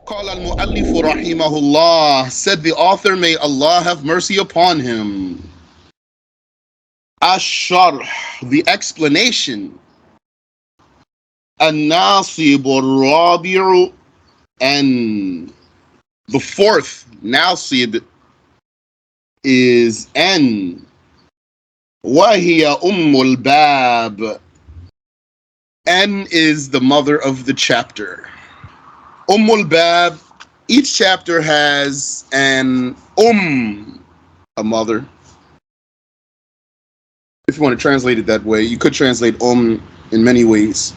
قال المؤلف رحمه الله, said the author, may Allah have mercy upon him. Ash-sharh, the explanation. An-nasib al-rabi'u, and the fourth nasib is N. Wahiya ummul bab. N is the mother of the chapter. Ummul bab, each chapter has an a mother. If you want to translate it that way, you could translate in many ways.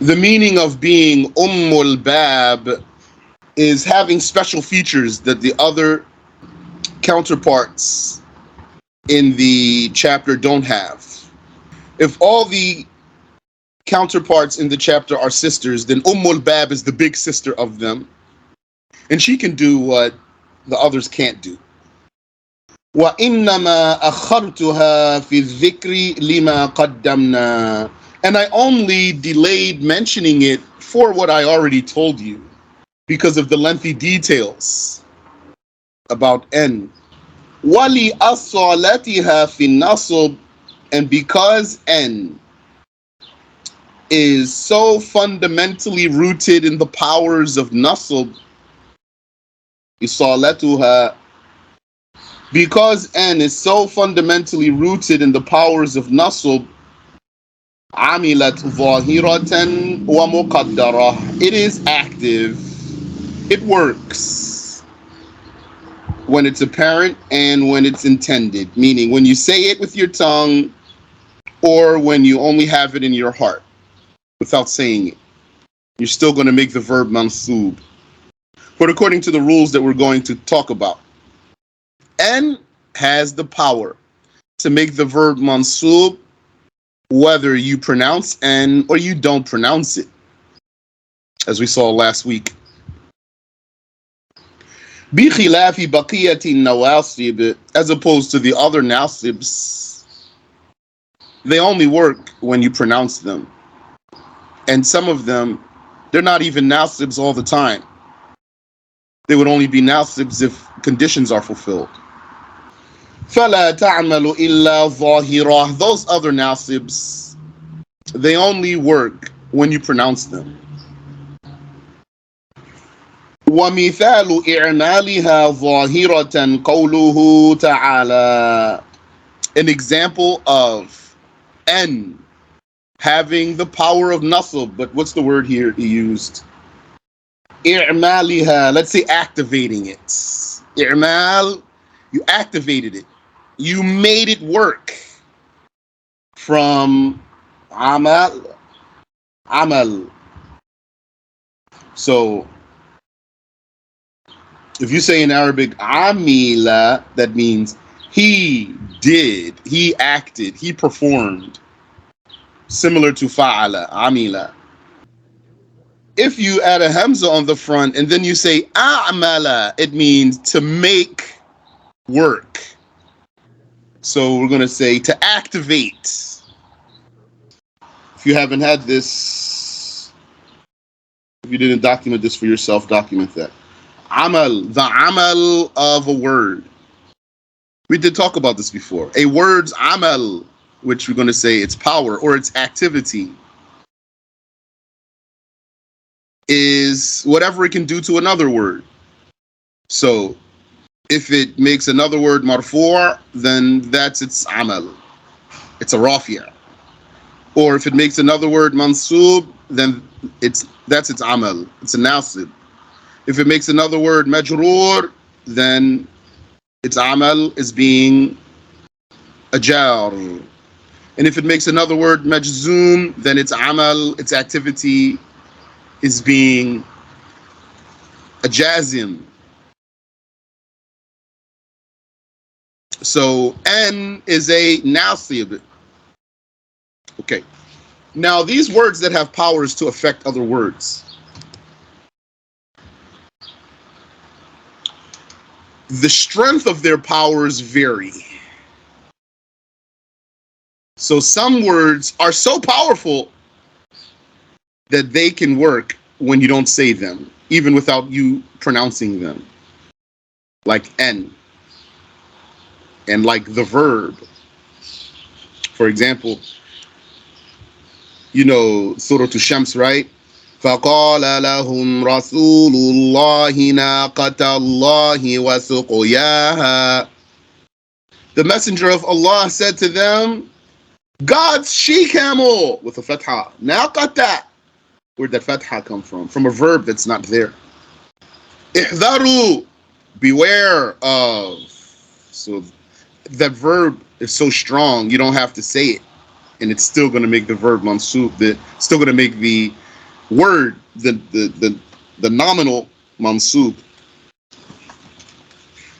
The meaning of being ummul bab is having special features that the other counterparts in the chapter don't have. If all the counterparts in the chapter are sisters, then Ummul Bab is the big sister of them, and she can do what the others can't do. وَإِنَّمَا أَخَّرْتُهَا فِي الذِّكْرِ لِمَا قَدَّمْنَا, and I only delayed mentioning it for what I already told you, because of the lengthy details about N. وَلِأَصَّالَتِهَا فِي النَّصْبِ, and because N is so fundamentally rooted in the powers of nasb, isalatuha, because N is so fundamentally rooted in the powers of nasb, amilat zahiratan wa muqaddara, it is active, it works when it's apparent and when it's intended, meaning when you say it with your tongue or when you only have it in your heart without saying it. You're still going to make the verb mansub. But according to the rules that we're going to talk about, N has the power to make the verb mansub whether you pronounce N or you don't pronounce it, as we saw last week. بِخِلَافِ بَقِيَّةِ النَّوَاصِبِ, as opposed to the other nasibs, they only work when you pronounce them. And some of them, they're not even nasibs all the time. They would only be nasibs if conditions are fulfilled. فَلَا تَعْمَلُ إِلَّا ظَاهِرَةً, those other nasibs, they only work when you pronounce them. وَمِثَالُ إِعْمَالِهَا ظَاهِرَةً قَوْلُهُ تَعَالَى, an example of N having the power of nasb, but what's the word here he used? I'maliha, let's say activating it. I'mal, you activated it. You made it work. From amal. So, if you say in Arabic, amila, that means he did, he acted, he performed. Similar to fa'ala, amila. If you add a hamza on the front and then you say a'mala, it means to make work. So we're going to say to activate. If you haven't had this, if you didn't document this for yourself, document that. Amal, the amal of a word. We did talk about this before. A word's amal, which we're going to say its power or its activity, is whatever it can do to another word. So if it makes another word marfu', then that's its amal. It's a rafi'a. Or if it makes another word mansub, then that's its amal. It's a nasib. If it makes another word majroor, then its amal is being a jar. And if it makes another word majzoom, then its amal, its activity, is being a jazim. So N is a nasib. Okay. Now these words that have powers to affect other words, the strength of their powers vary. So some words are so powerful that they can work when you don't say them. even without you pronouncing them, like N, and like the verb. For example, you know Surah Shams, right? فقال لهم رسول الله ناقة الله وسقياها. The messenger of Allah said to them, God's she camel, with a fatha. ناقة. Where'd that fatha come from? From a verb that's not there. احذروا, beware of. So that verb is so strong, you don't have to say it, and it's still going to make the verb mansub. Still going to make the word, the nominal mansub.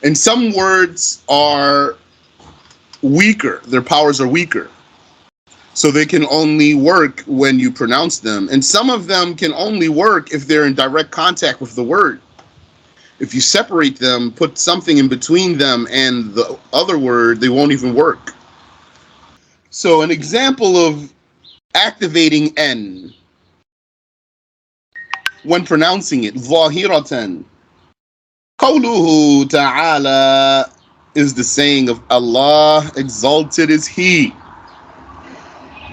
And some words are weaker; their powers are weaker, so they can only work when you pronounce them. And some of them can only work if they're in direct contact with the word. If you separate them, put something in between them and the other word, they won't even work. So an example of activating N when pronouncing it, ظاهرة. قوله تعالى is the saying of Allah, exalted is He.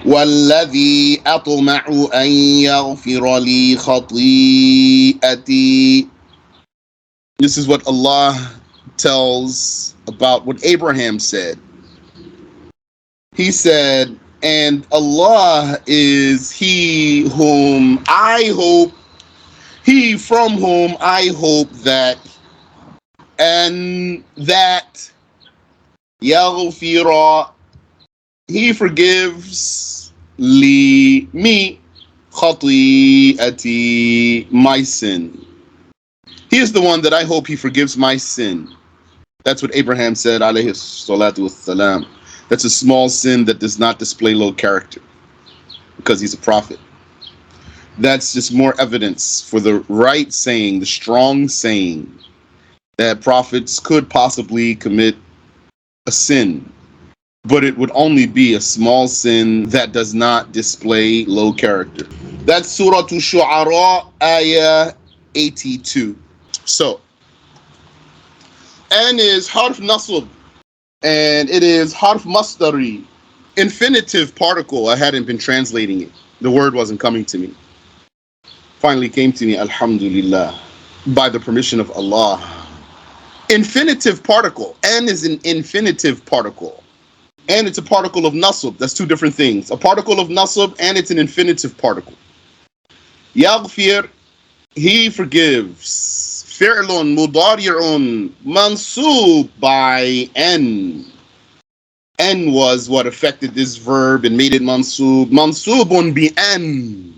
وَالَّذِي أَطْمَعُ أَن يَغْفِرَ لِي خَطِيئَتِي. This is what Allah tells about what Abraham said. He said, and Allah is He whom I hope, He from whom I hope that, and that يغفر, He forgives li, me, خطيئتي, my sin. He is the one that I hope He forgives my sin. That's what Abraham said, alayhi salatu wassalam. That's a small sin that does not display low character because he's a prophet. That's just more evidence for the right saying, the strong saying, that prophets could possibly commit a sin, but it would only be a small sin that does not display low character. That's Surah Shu'ara, ayah 82. So, N is harf nasb, and it is harf masdari, infinitive particle. I hadn't been translating it. The word wasn't coming to me. Finally came to me, alhamdulillah, by the permission of Allah. Infinitive particle. N is an infinitive particle. And it's a particle of nasb. That's two different things. A particle of nasb, and it's an infinitive particle. Yaghfir, He forgives. Fi'lun mudari'un mansub by N. N was what affected this verb and made it mansub. Mansubun bi N.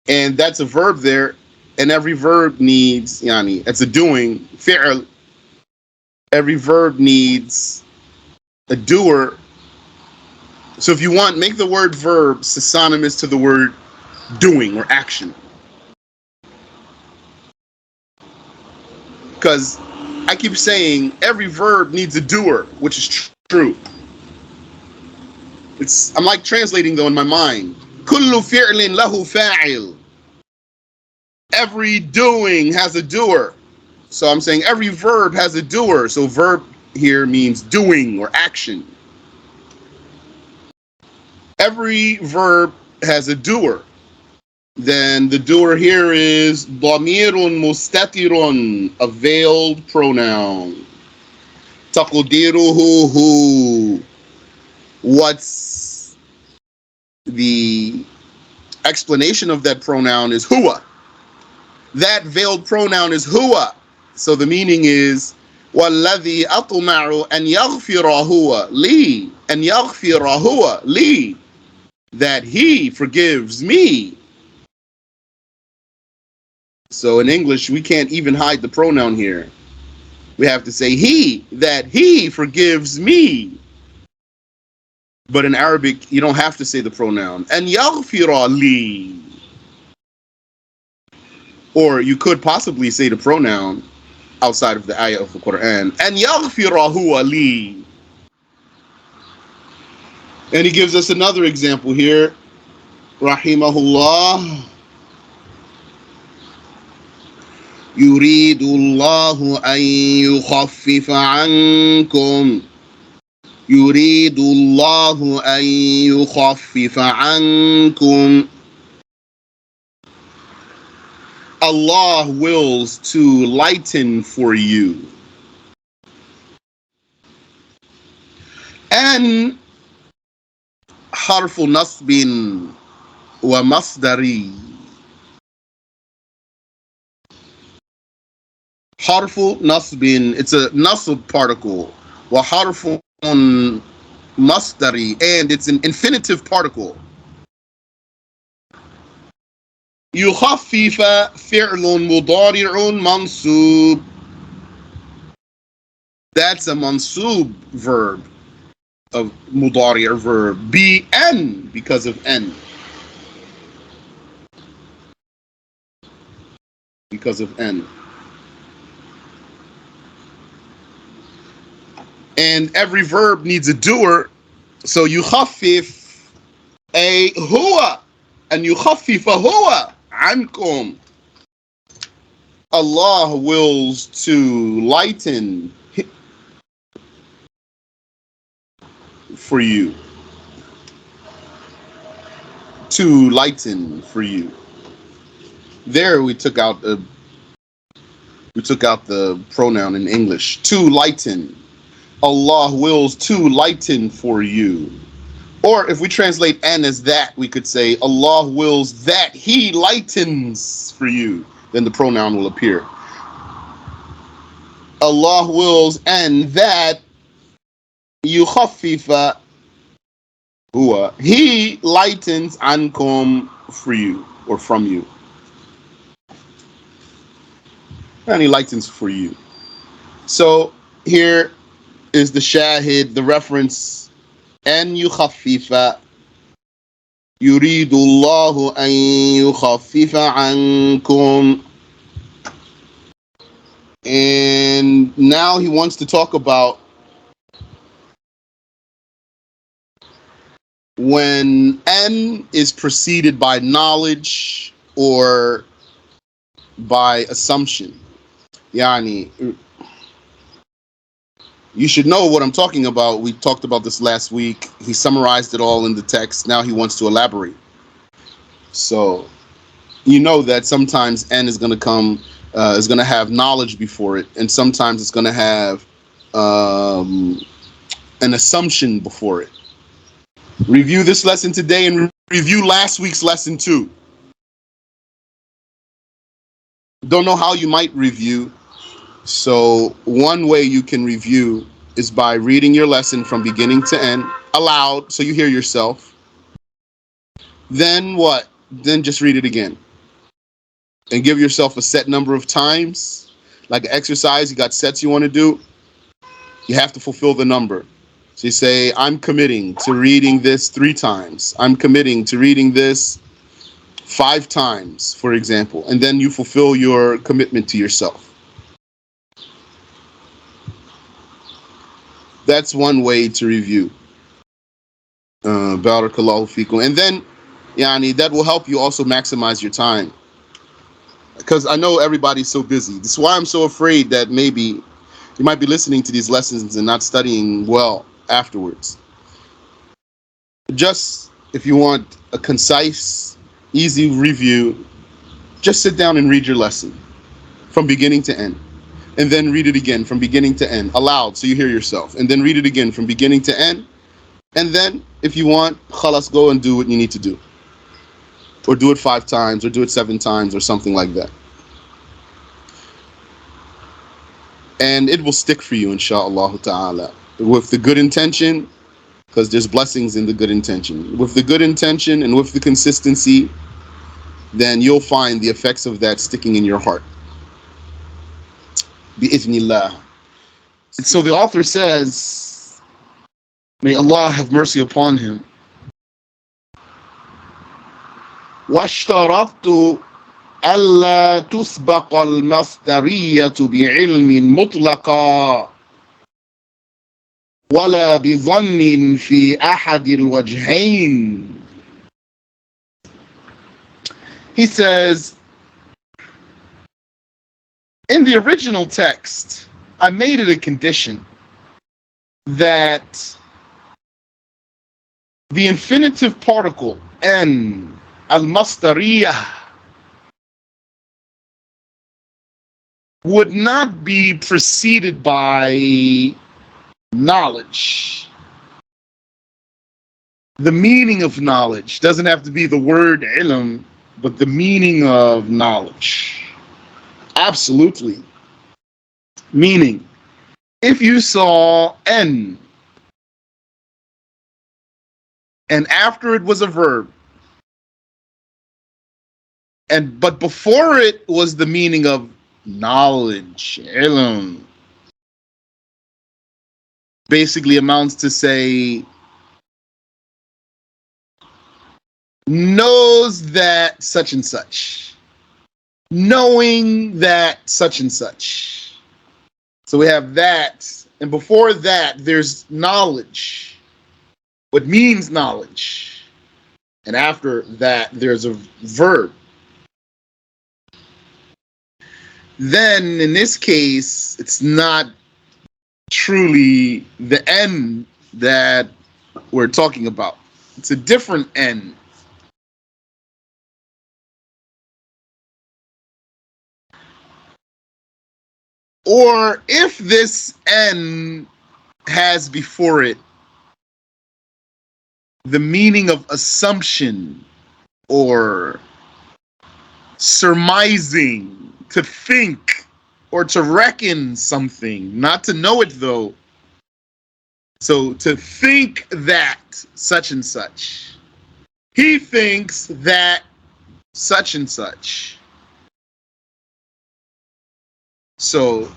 And that's a verb there. And every verb needs, it's a doing, fi'l. Every verb needs a doer. So if you want, make the word verb synonymous to the word doing or action. Because I keep saying every verb needs a doer, which is true. I'm like translating though in my mind. Kullu fi'lin lahu fa'il. Every doing has a doer. So I'm saying every verb has a doer. So verb here means doing or action. Every verb has a doer. Then the doer here is damirun mustatirun, a veiled pronoun. Taqdiruhu hu. What's the explanation of that pronoun is huwa. That veiled pronoun is huwa. So the meaning is وَالَّذِي أَطْمَعُ أَنْ يَغْفِرَ هُوَ لِي أَنْ يَغْفِرَ هُوَ لِي, that He forgives me. So in English, we can't even hide the pronoun here. We have to say He, that He forgives me. But in Arabic, you don't have to say the pronoun. أَنْ يَغْفِرَ لِي. Or you could possibly say the pronoun outside of the ayah of the Quran. أَنْ يَغْفِرَ هُوَ لِي. And he gives us another example here. Rahimahullah. يريد الله أن يخفف عنكم. يريد الله أن يخفف عنكم. Allah wills to lighten for you. And حرف نصب ومصدري. حرف نصب, it's a nasb particle. وحرف مصدري, and it's an infinitive particle. يخفف فعل مضارع منصوب. That's a mansub verb, of mudari verb. N, because of N. Because of N. And every verb needs a doer. So يخفف a huwa, and يخفف huwa عنكم. Allah wills to lighten for you. To lighten for you. There we took out the pronoun in English. To lighten. Allah wills to lighten for you. Or if we translate N as that, we could say Allah wills that He lightens for you. Then the pronoun will appear. Allah wills and that يخفف huwa, He lightens ankum for you, or from you. And He lightens for you. So here is the shahid, the reference. أن يخفف يريد الله أن يخفف عنكم. And now he wants to talk about when N is preceded by knowledge or by assumption. Yani, you should know what I'm talking about. We talked about this last week. He summarized it all in the text. Now he wants to elaborate. So you know that sometimes N is going to come, is going to have knowledge before it, and sometimes it's going to have an assumption before it. Review this lesson today and review last week's lesson too. Don't know how you might review. So one way you can review is by reading your lesson from beginning to end aloud, so you hear yourself. Then what? Then just read it again. And give yourself a set number of times. Like an exercise, you got sets you want to do. You have to fulfill the number. So you say, I'm committing to reading this 3 times. I'm committing to reading this 5 times, for example. And then you fulfill your commitment to yourself. That's one way to review. Barakallahu feekum. And then, yani, that will help you also maximize your time. Because I know everybody's so busy. This is why I'm so afraid that maybe you might be listening to these lessons and not studying well afterwards. Just, if you want a concise, easy review, just sit down and read your lesson from beginning to end. And then read it again from beginning to end, aloud, so you hear yourself. And then read it again from beginning to end. And then, if you want, khalas, go and do what you need to do. Or do it 5 times, or do it 7 times, or something like that. And it will stick for you, insha'Allah ta'ala. With the good intention, because there's blessings in the good intention. With the good intention and with the consistency, then you'll find the effects of that sticking in your heart. Bi-idhnillah. So the author says, may Allah have mercy upon him. واشترطت ألا تسبق المصدرية بعلم مطلقا ولا بظن في أحد الوجهين. He says, In the original text, I made it a condition that the infinitive particle n al-masdariyah would not be preceded by knowledge. The meaning of knowledge doesn't have to be the word ilm, but the meaning of knowledge. Absolutely. Meaning, if you saw n and after it was a verb, but before it was the meaning of knowledge, ilm, basically amounts to say knows that such and such, knowing that such and such. So we have that, and before that there's knowledge, what means knowledge, and after that there's a verb. Then in this case it's not truly the n that we're talking about. It's a different n. Or if this n has before it the meaning of assumption or surmising, to think or to reckon something, not to know it though. So to think that such and such. He thinks that such and such. So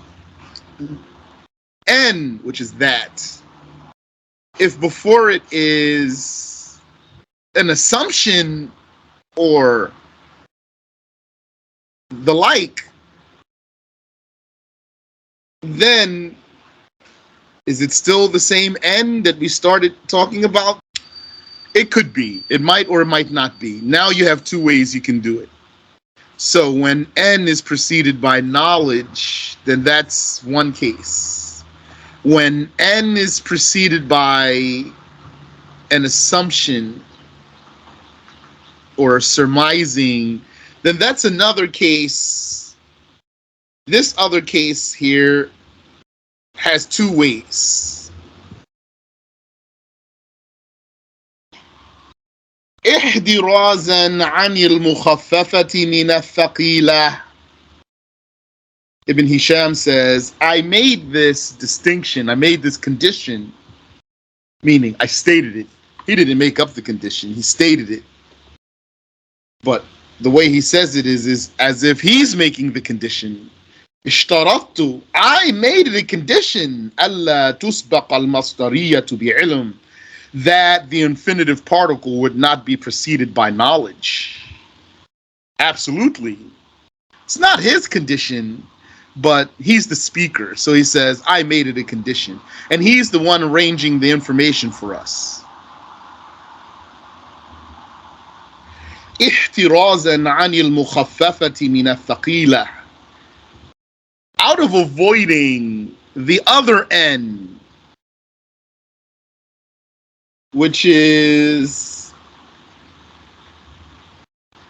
n, which is that, if before it is an assumption or the like, then is it still the same n that we started talking about? It could be. It might or it might not be. Now you have two ways you can do it. So when n is preceded by knowledge, then that's one case. When n is preceded by an assumption or surmising, then that's another case. This other case here has two ways. احترازا عن المخففة من الثقيلة. Ibn Hisham says, I made this distinction, I made this condition, meaning I stated it. He didn't make up the condition, he stated it. But the way he says it is as if he's making the condition. اشترطت, I made it a condition, ألا تسبق المصدرية بعلم, that the infinitive particle would not be preceded by knowledge. Absolutely. It's not his condition, but he's the speaker. So he says, I made it a condition. And he's the one arranging the information for us. احترازا عن المخففة من الثقيلة. Out of avoiding the other end, which is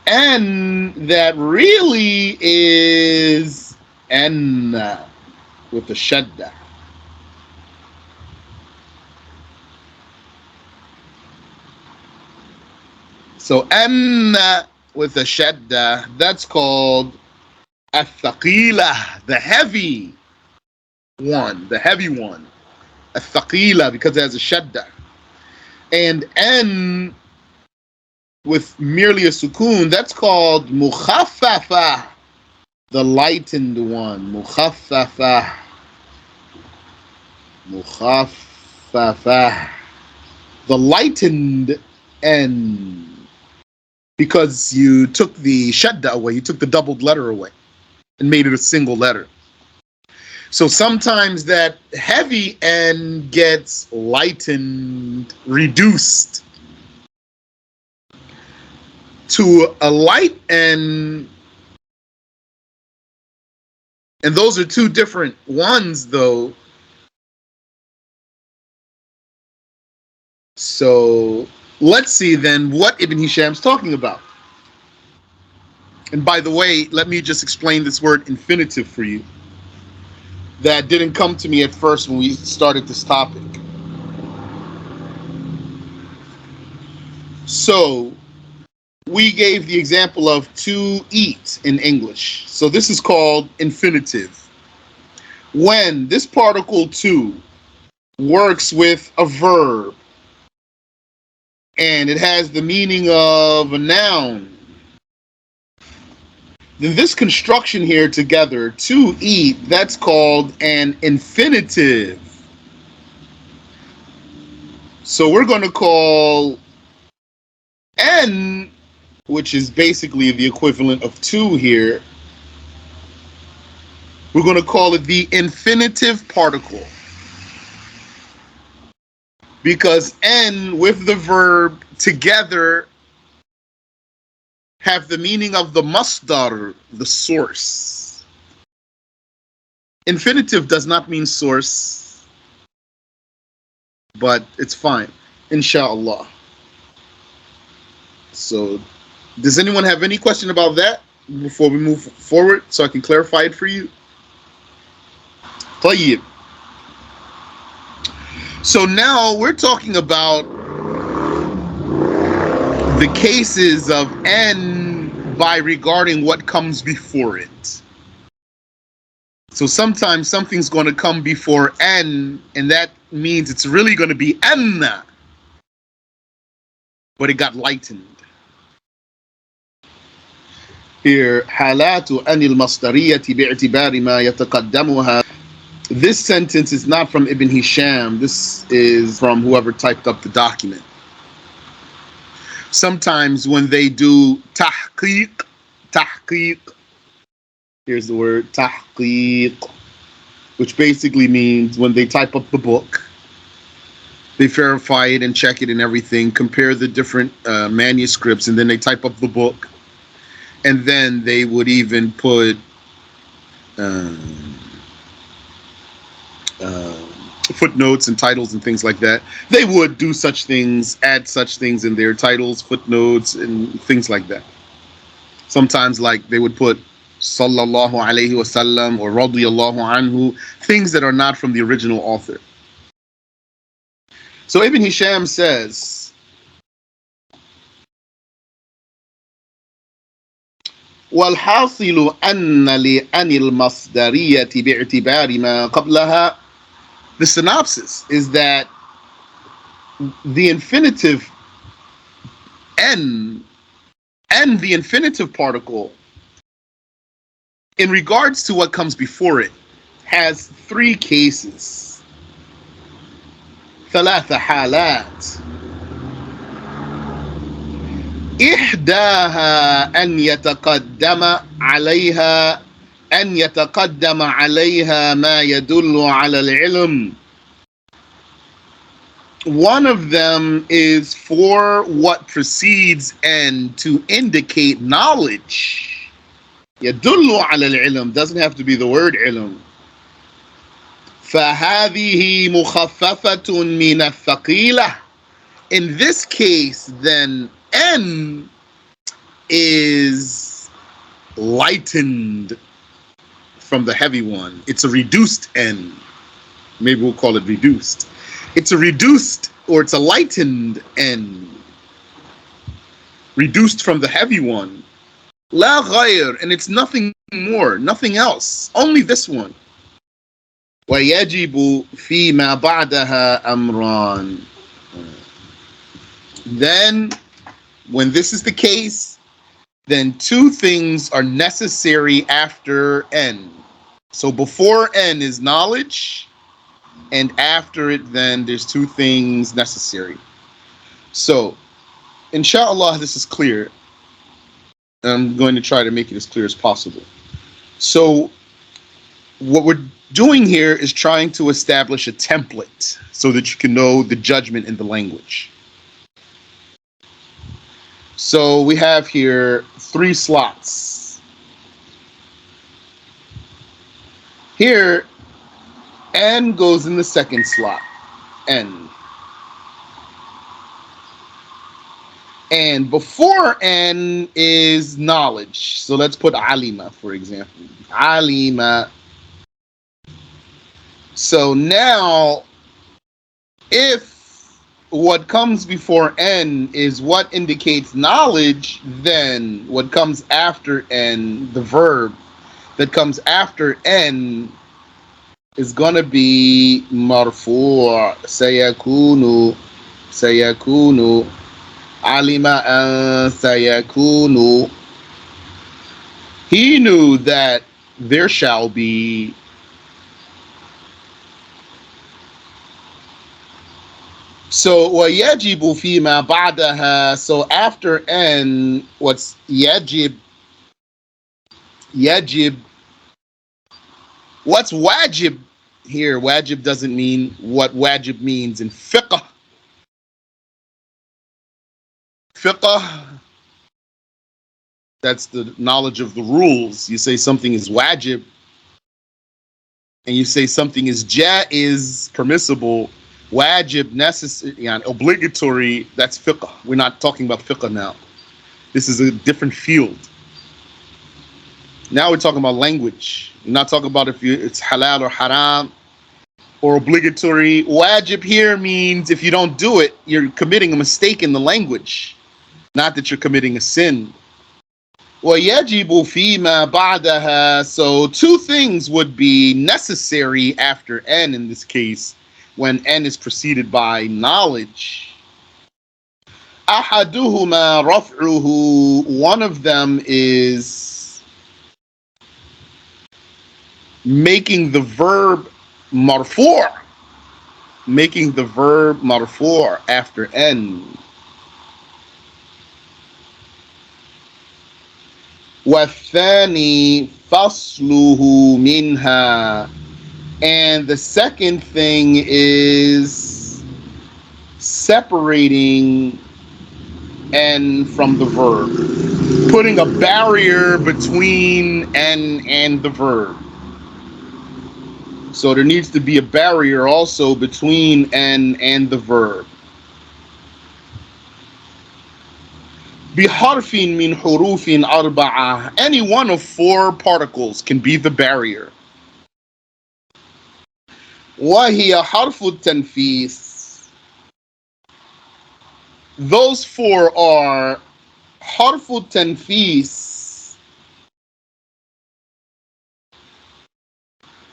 n that really is n with the shadda. So n with the shadda, that's called الثقيلة, the heavy one, the heavy one. الثقيلة, because it has a shadda. And n with merely a sukoon, that's called mukhaffafa, the lightened one. Mukhaffafa. Mukhaffafa. The lightened n. Because you took the shadda away, you took the doubled letter away and made it a single letter. So sometimes that heavy n gets lightened, reduced to a light n And those are two different ones, though. So let's see then what Ibn Hisham's talking about. And by the way, let me just explain this word infinitive for you. That didn't come to me at first when we started this topic. So we gave the example of to eat in English. So this is called infinitive. When this particle to works with a verb and it has the meaning of a noun, then this construction here together, to eat, that's called an infinitive. So we're going to call n, which is basically the equivalent of to here, we're going to call it the infinitive particle. Because n with the verb together have the meaning of the masdar, the source. Infinitive does not mean source, but it's fine, inshallah. So, does anyone have any question about that before we move forward so I can clarify it for you? طيب. So now we're talking about the cases of n by regarding what comes before it. So sometimes something's going to come before n, and that means it's really going to be anna, but it got lightened. Here, حالات أن المصدرية باعتبار ما يتقدمها. This sentence is not from Ibn Hisham. This is from whoever typed up the document. Sometimes when they do tahqiq, here's the word tahqiq, which basically means when they type up the book, they verify it and check it and everything, compare the different manuscripts, and then they type up the book. And then they would even put footnotes and titles and things like that. They would do such things, add such things in their titles, footnotes, and things like that. Sometimes, like, they would put sallallahu alayhi wasallam or radiyallahu anhu, things that are not from the original author. So Ibn Hisham says, والحاصل أن لأن المصدرية باعتبار ما قبلها. The synopsis is that the infinitive n and the infinitive particle, in regards to what comes before it, has three cases. ثلاث حالات. إحداها أن يتقدم عليها ما يدل على العلم. One of them is for what precedes and to indicate knowledge. يدل على العلم doesn't have to be the word علم. فهذه مخففة من الثقيلة. In this case, then, n is lightened from the heavy one. It's a reduced n. Maybe we'll call it reduced. It's a reduced, or it's a lightened n. Reduced from the heavy one. لا غير, and it's nothing more, nothing else. Only this one. ويجب فيما بعدها أمران. Then, when this is the case, then two things are necessary after n. So before n is knowledge, and after it, then there's two things necessary. So, inshallah, this is clear. I'm going to try to make it as clear as possible. So, what we're doing here is trying to establish a template so that you can know the judgment in the language. So we have here three slots. Here, N goes in the second slot. N. And before N is knowledge. So let's put alima, for example. Alima. So now, if what comes before N is what indicates knowledge, then what comes after N, the verb that comes after N, is going to be marfu'. Sayakunu. Alima an sayakunu. He knew that there shall be. So وَيَجِبُ فِيمَا بَعْدَهَا. So after N, what's yajib? Yajib. What's wajib here? Wajib doesn't mean what wajib means in fiqh. Fiqh, that's the knowledge of the rules. You say something is wajib, and you say something is jaiz, permissible, wajib, necessary, obligatory, that's fiqh. We're not talking about fiqh now. This is a different field. Now we're talking about language. We're not talking about if it's halal or haram or obligatory. Wajib here means if you don't do it, you're committing a mistake in the language, not that you're committing a sin. وَيَجِبُ فِيمَا بَعْدَهَا. So two things would be necessary after N in this case, when N is preceded by knowledge. أَحَدُهُمَا رَفْعُهُ. One of them is making the verb marfu'. Making the verb marfu' after N. وَالثَّانِي فَصْلُهُ مِنْهَا. And the second thing is separating N from the verb, putting a barrier between N and the verb. So there needs to be a barrier also between N and the verb. بِحَرْفٍ مِّنْ حُرُوفٍ أَرْبَعَةٍ. Any one of four particles can be the barrier. وَهِيَ حَرْفُ التَّنْفِيسِ. Those four are حرف التنفيس,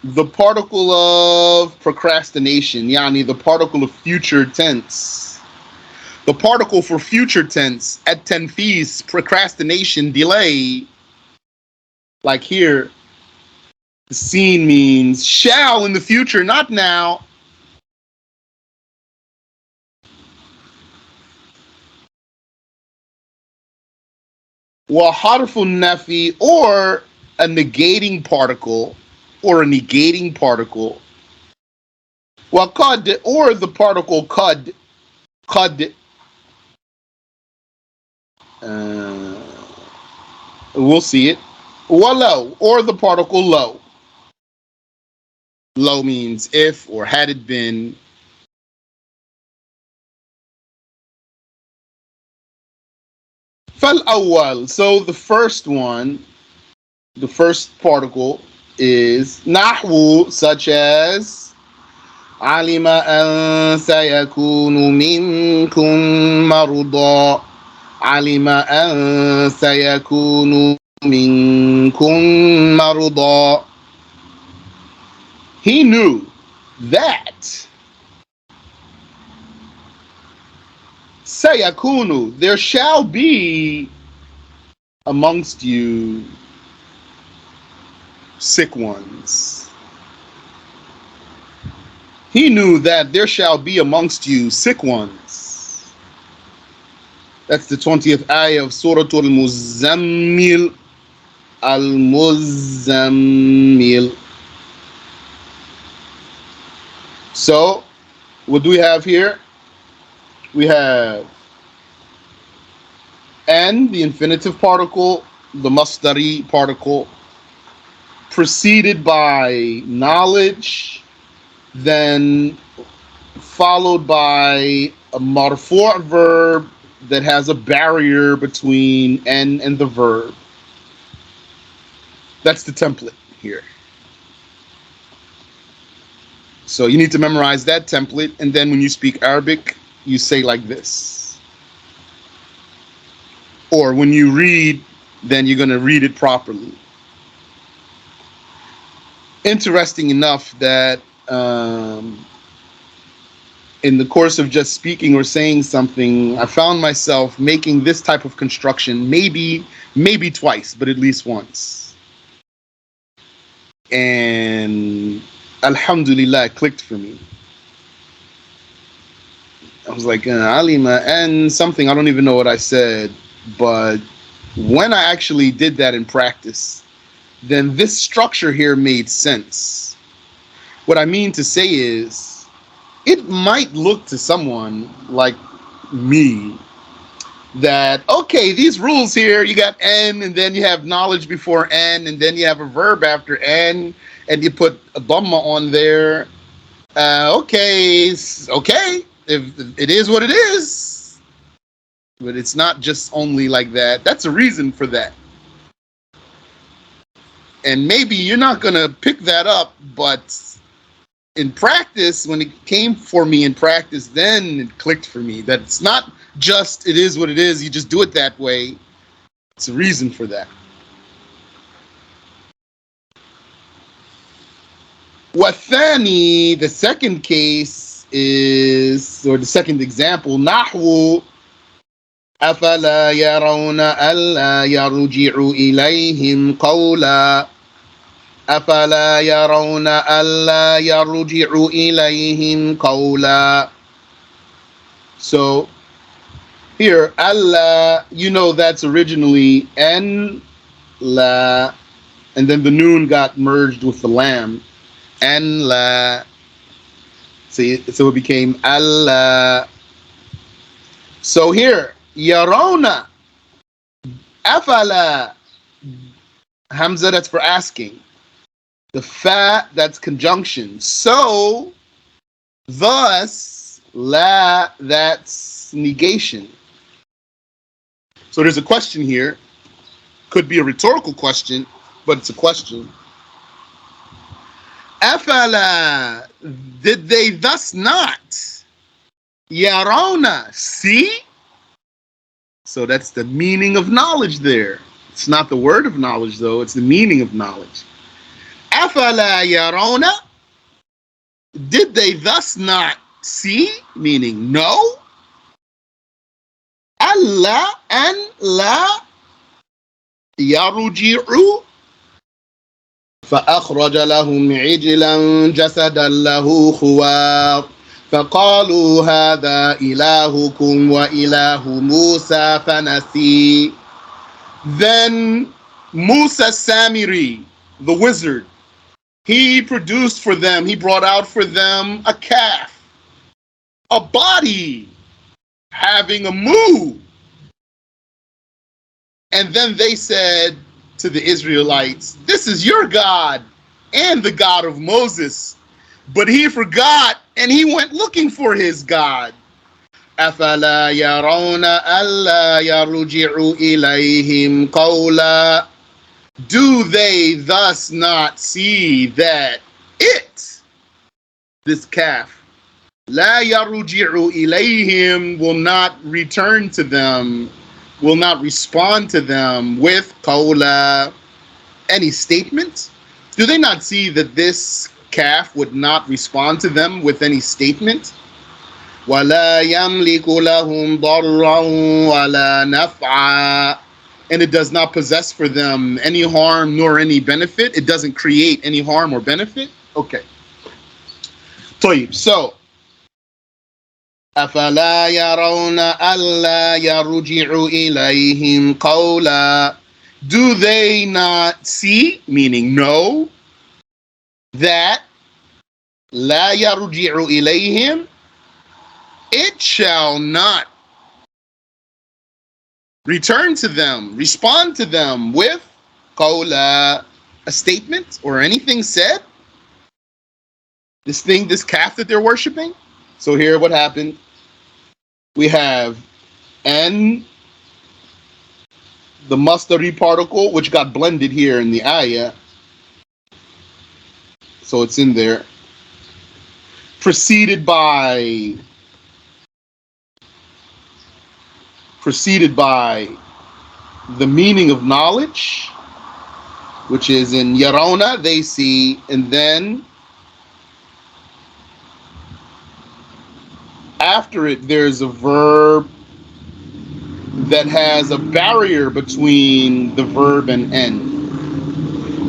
the particle of procrastination, yani the particle of future tense. The particle for future tense, at tanfis, procrastination, delay. Like here, the scene means shall in the future, not now. Wa harfun nafi, or a negating particle, or a negating particle. Wa qad, or the particle qad, qad. We'll see it. Walau, or the particle low. Low means if or had it been. Fal awwal. So the first one, the first particle is naHw, such as alima an sayakunu minkum marda. Alima an sayakunu minkum marda. He knew that sayakunu, there shall be amongst you sick ones. He knew that there shall be amongst you sick ones. That's the 20th ayah of Surah Al-Muzammil. Al-Muzammil. So, what do we have here? We have N, the infinitive particle, the masdari particle, preceded by knowledge, then followed by a marfu' verb that has a barrier between n and the verb. That's the template here. So you need to memorize that template, and then when you speak Arabic, you say like this. Or when you read, then you're going to read it properly. Interesting enough that in the course of just speaking or saying something, I found myself making this type of construction maybe twice, but at least once. And alhamdulillah, it clicked for me. I was like, alima and something, I don't even know what I said, but when I actually did that in practice, then this structure here made sense. What I mean to say is, it might look to someone like me that, okay, these rules here, you got n, and then you have knowledge before n, and then you have a verb after n, and you put a dhamma on there. Okay, if it is what it is. But it's not just only like that. That's a reason for that. And maybe you're not going to pick that up, but in practice, when it came for me in practice, then it clicked for me that it's not just it is what it is, you just do it that way. It's a reason for that. Wathani, the second case is, or the second example, naHw أفلا يرون ألا يرجع إليهم قولا أفلا يرون ألا يرجع إليهم قولا. So here, Allah, you know that's originally N, La, and then the noon got merged with the lam. N, La. See, so it became Allah. So here, Yarona, Afala, Hamza, that's for asking. The fa, that's conjunction. So, thus, la, that's negation. So there's a question here. Could be a rhetorical question, but it's a question. Afala, did they thus not? Yarona, see? So that's the meaning of knowledge there. It's not the word of knowledge, though. It's the meaning of knowledge. Afala yarona, did they thus not see? Meaning no. Allah and la yaruji'u فأخرج لهم عجلا جسدا له خوار فقالوا هذا إلهكم وإله موسى فنسي. Then Musa Samiri, the wizard, he produced for them, he brought out for them a calf, a body having a moo. And then they said to the Israelites, this is your God and the God of Moses. But he forgot and he went looking for his God. أَفَلَا يَرَوْنَ أَلَّا يَرْجِعُ إِلَيْهِمْ قَوْلًا. Do they thus not see that it, this calf, لَا يَرْجِعُ إِلَيْهِمْ, will not return to them, will not respond to them with qawla, any statement? Do they not see that this calf would not respond to them with any statement? وَلَا يَمْلِكُ لَهُمْ ضَرًّا وَلَا نَفْعًا. And it does not possess for them any harm nor any benefit. It doesn't create any harm or benefit. Okay. طيب, so أَفَلَا يَرَوْنَ أَلَّا يَرْجِعُ إِلَيْهِمْ قَوْلًا. Do they not see, meaning no, that لَا يَرْجِعُ إِلَيْهِمْ, it shall not return to them, respond to them with qawla, a statement or anything said? This calf that they're worshiping? So here what happened? We have N, the mustari particle, which got blended here in the ayah. So it's in there. Preceded by the meaning of knowledge, which is in Yarona, they see, and then after it there's a verb that has a barrier between the verb and N.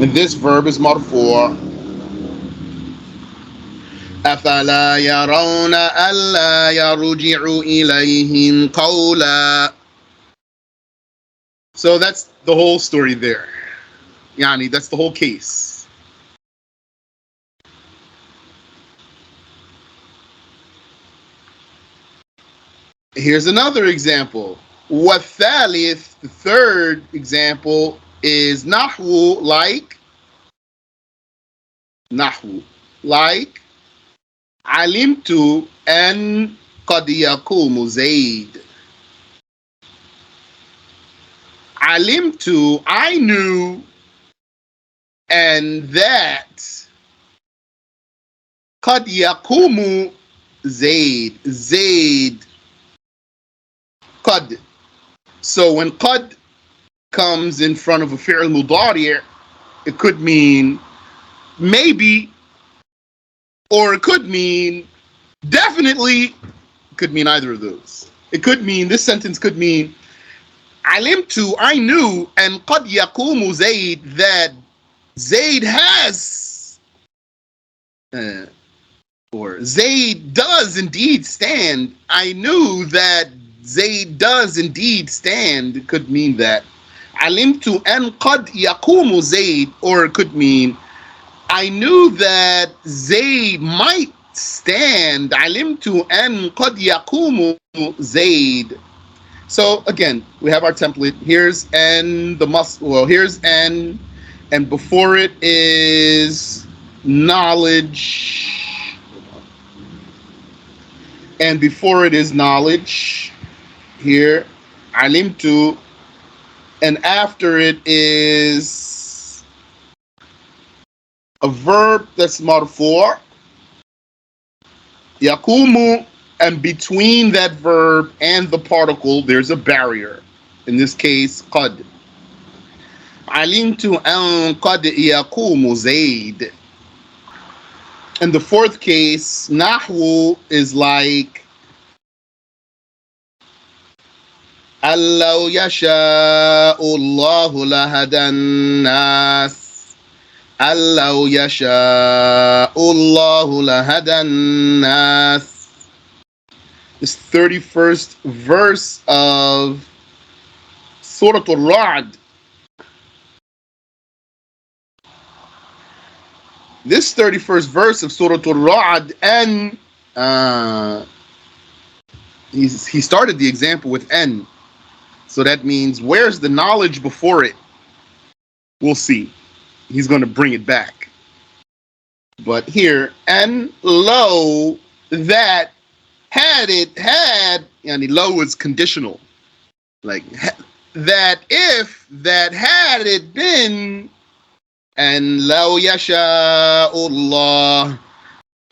And this verb is marfu'. أَفَلَا يَرَوْنَ أَلَّا يَرْجِعُ إِلَيْهِمْ قَوْلًا. So that's the whole story there. Yani, that's the whole case. Here's another example. وَالثَّالِث, the third example, is naHw, like علمت أن قد يقوم زيد. علمت, I knew, and that قد يقوم زيد قد. So when قد comes in front of a fi'l mudari', it could mean maybe, or it could mean definitely. It could mean either of those. It could mean, this sentence could mean علمت, I knew, and قد يقوم زيد, that Zayd has, or Zayd does indeed stand. I knew that Zayd does indeed stand. It could mean that. علمت أن قد يقوم زيد, or it could mean I knew that Zayd might stand. علمت أن قد يقوم زيد. So again, we have our template. Here's N, here's N, and before it is knowledge. And before it is knowledge, here, alimtu, and after it is a verb that's marfu', yakumu, and between that verb and the particle, there's a barrier. In this case, qad. Alimtu an qad yakumu zayd. In the fourth case, naHw is like أَلَّوْ يَشَاءُ اللَّهُ لَهَدَى النَّاسَ. أَلَّوْ يَشَاءُ اللَّهُ لَهَدَى النَّاسَ. This 31st verse of Surah Al-Ra'd. This 31st verse of Surah Al-Ra'd, and he started the example with N. So that means, where's the knowledge before it? We'll see. He's going to bring it back. But here, and lo, that had, and lo is conditional. Like, that if, that had it been, and law yasha'ullah,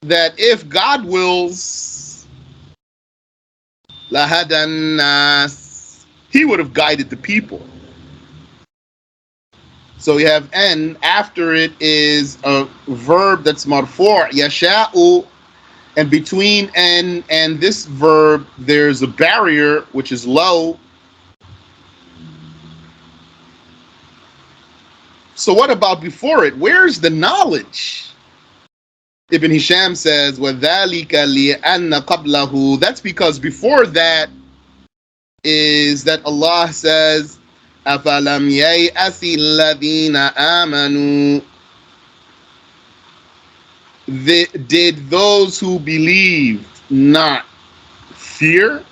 that if God wills, lahadan nas, he would have guided the people. So we have N, after it is a verb that's marfu', yasha'u, and between N and this verb there's a barrier, which is low. So what about before it? Where's the knowledge? Ibn Hisham says, وَذَلِكَ لِأَنَّ قَبْلَهُ. That's because before that is that Allah says, أَفَلَمْ يَيْأَسِ الَّذِينَ آمَنُوا. Did those who believed not fear?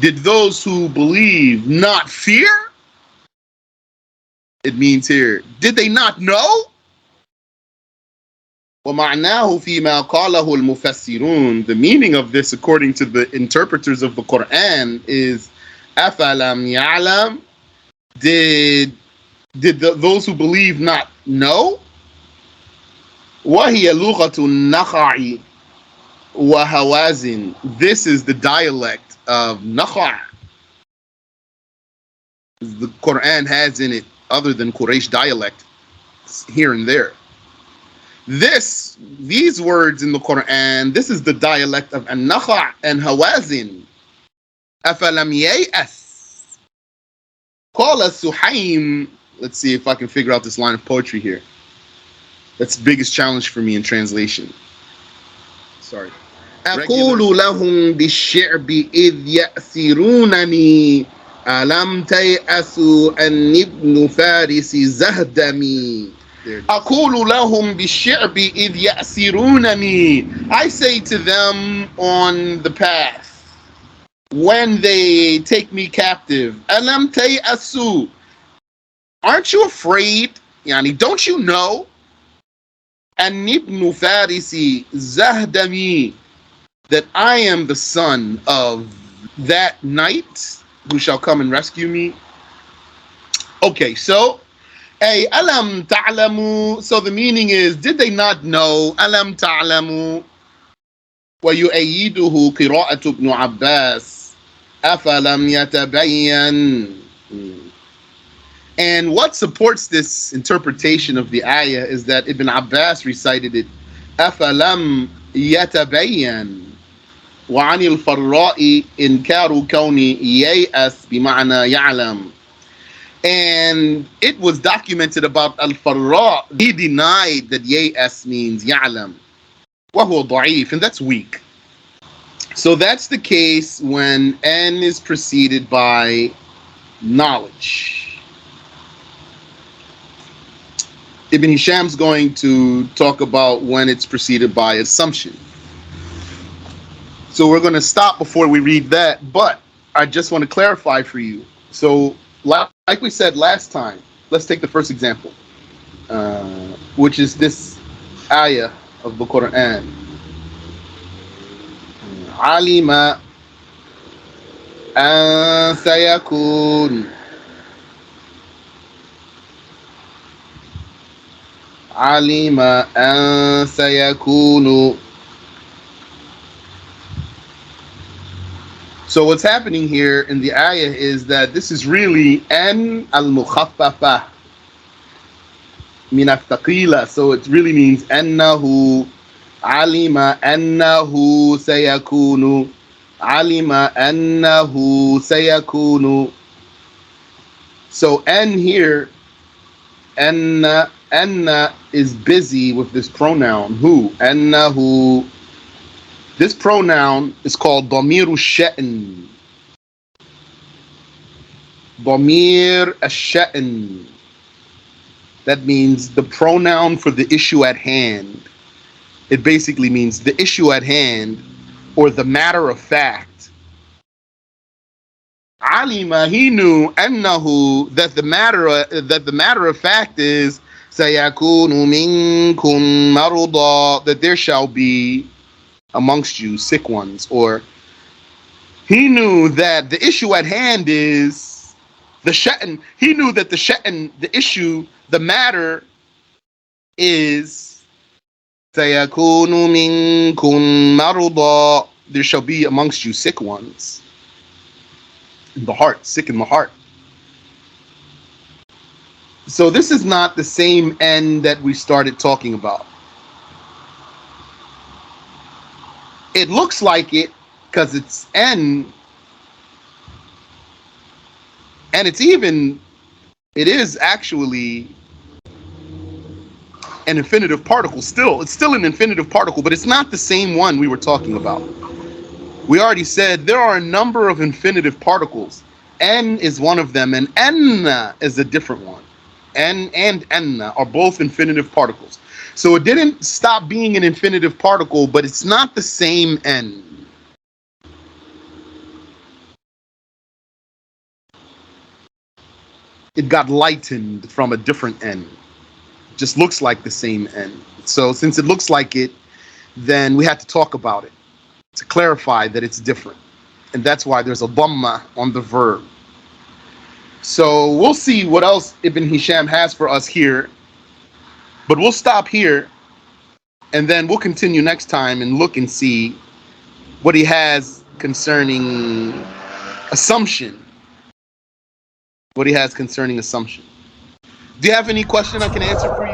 Did those who believe not fear? It means here, did they not know? وَمَعْنَاهُ فِيمَا قَالَهُ الْمُفَسِّرُونَ. The meaning of this, according to the interpreters of the Quran, is أَفَلَمْ يَعْلَمْ. Did those who believe not know? وَهِيَ لُغَةُ النَّخَعِ وَهَوَازِنْ. This is the dialect of naHw. The Quran has in it, other than Quraysh dialect, here and there. These words in the Quran, this is the dialect of naHw and Hawazin. أَفَلَمْ يَيْأَسْ. قَالَ سُحَيْمٌ. Let's see if I can figure out this line of poetry here. That's the biggest challenge for me in translation. Sorry. أقول لهم بالشعب إذ يأسرونني ألم تيأسوا أن ابن فارس زهدمي. أقول لهم بالشعب إذ يأسرونني. I say to them on the path when they take me captive. ألم تيأسوا. Aren't you afraid? Yani, don't you know? أن ابن فارس زهدمي. That I am the son of that knight who shall come and rescue me. Okay, so alam ta'lamu. So the meaning is, did they not know? Alam ta'lamu. ويؤيده قراءة ابن عباس أفلم يتبين. And what supports this interpretation of the ayah is that Ibn Abbas recited it أفلم يتبين. وعن الفراء إنكار كوني ييأس بمعنى يعلم. And it was documented about Al-Farra. He denied that ييأس means يعلم. وهو ضعيف, and that's weak. So that's the case when N is preceded by knowledge. Ibn Hisham's going to talk about when it's preceded by assumption. So we're going to stop before we read that, but I just want to clarify for you. So like we said last time, let's take the first example, which is this ayah of the Quran. Alima an sayakun. Alima an sayakunu. So what's happening here in the ayah is that this is really an al-mukhaffafa min al-thaqila. So it really means annahu alima annahu sayakunu. Alima annahu sayakunu. So an here, anna is busy with this pronoun who. Annahu. This pronoun is called Damiru Sha'n. Damir Ash-Sha'n. That means the pronoun for the issue at hand. It basically means the issue at hand or the matter of fact. Alima, he knew annahu, that the matter of fact is sayakunu minkum maruda, that there shall be amongst you sick ones. Or he knew that the issue at hand is the sha'n. He knew that the sha'n, the issue, the matter is sayakunu minkum maruda, there shall be amongst you sick ones in the heart, sick in the heart. So this is not the same end that we started talking about. It looks like it because it's N, and it is actually an infinitive particle still. It's still an infinitive particle, but it's not the same one we were talking about. We already said there are a number of infinitive particles. N is one of them, and Enna is a different one. N and Enna are both infinitive particles. So it didn't stop being an infinitive particle, but it's not the same N. it got lightened from a different N. It just looks like the same N. So since it looks like it, then we had to talk about it to clarify that it's different. And that's why there's a dhamma on the verb. So we'll see what else Ibn Hisham has for us here. But we'll stop here, and then we'll continue next time and look and see what he has concerning assumption. What he has concerning assumption. Do you have any question I can answer for you?